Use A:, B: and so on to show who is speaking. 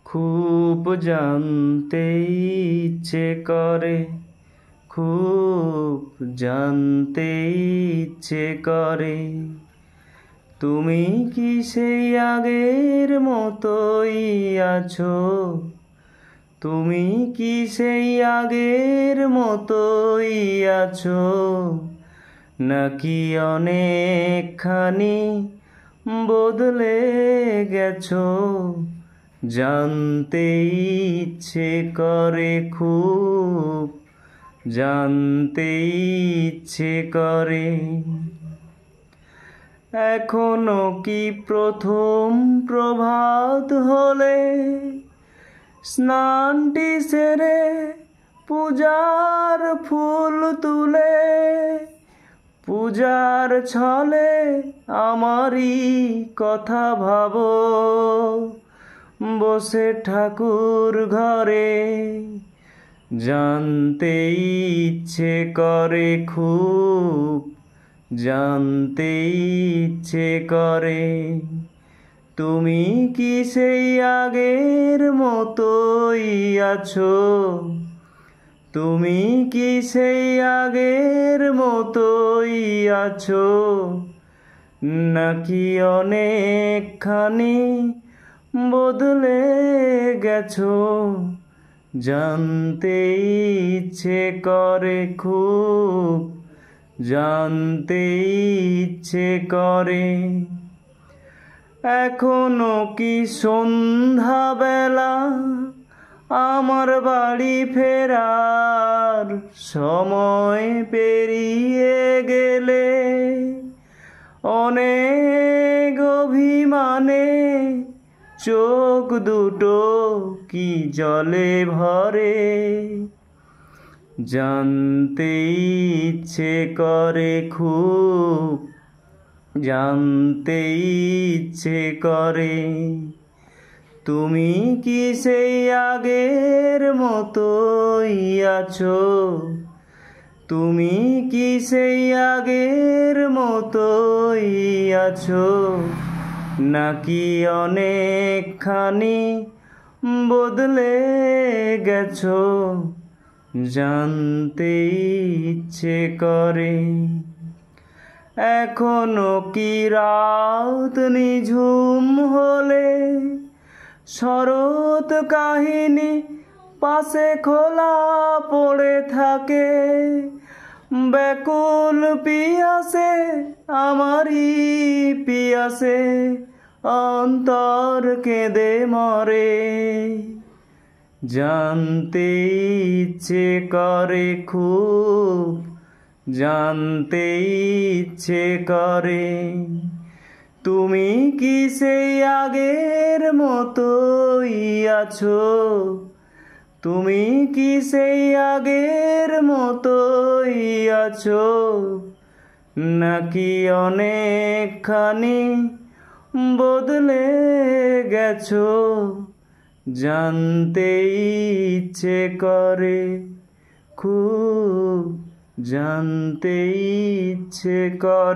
A: খুব জানতে ইচ্ছে করে, খুব জানতে ইচ্ছে করে, তুমি কি সেই আগের মতোই আছো? তুমি কি সেই আগের মতোই আছো, নাকি অনেকখানি বদলে গেছো? জানতে ইচ্ছে করে, খুব জানতে ইচ্ছে করে। এখনো কি প্রথম প্রভাত হলে স্নানটি সেরে পূজার ফুল তুলে, পূজার ছলে আমারই কথা ভাবো বসে ঠাকুর ঘরে? জানতে ইচ্ছে করে, খুব জানতে ইচ্ছে করে, তুমি কি সেই আগের মতোই আছো? তুমি কি সেই আগের মতোই আছো, নাকি অনেকখানি বদলে গেছো? জানতে ইচ্ছে করে, খুব জানতে ইচ্ছে করে। এখনো কি সন্ধ্যাবেলা আমার বাড়ি ফেরার সময় পেরিয়ে গেলে অনেক অভিমানে চোখ দুটো কি জলে ভরে? জানতে ইচ্ছে করে, খুব জানতে ইচ্ছে করে, তুমি কি সেই আগের মতোই আছো? তুমি কি সেই আগের মতোই আছো, নাকি অনেকখানি বদলে গেছো? জানতে ইচ্ছে করে। এখনো কি রাত নিঝুম হলে শরৎ কাহিনী পাশে খোলা পড়ে থাকে? ব্যাকুল পিয়াসে আমারই পিয়াসে অন্তর কেঁদে মরে। জানতে ইচ্ছে করে, খুব জানতে ইচ্ছে করে, তুমি কি সেই আগের মতোই আছো? তুমি কি সেই আগের মতোই আছো, নাকি অনেকখানি বদলে গেছো? জানতে ইচ্ছে করে, খুব জানতে ইচ্ছে করে।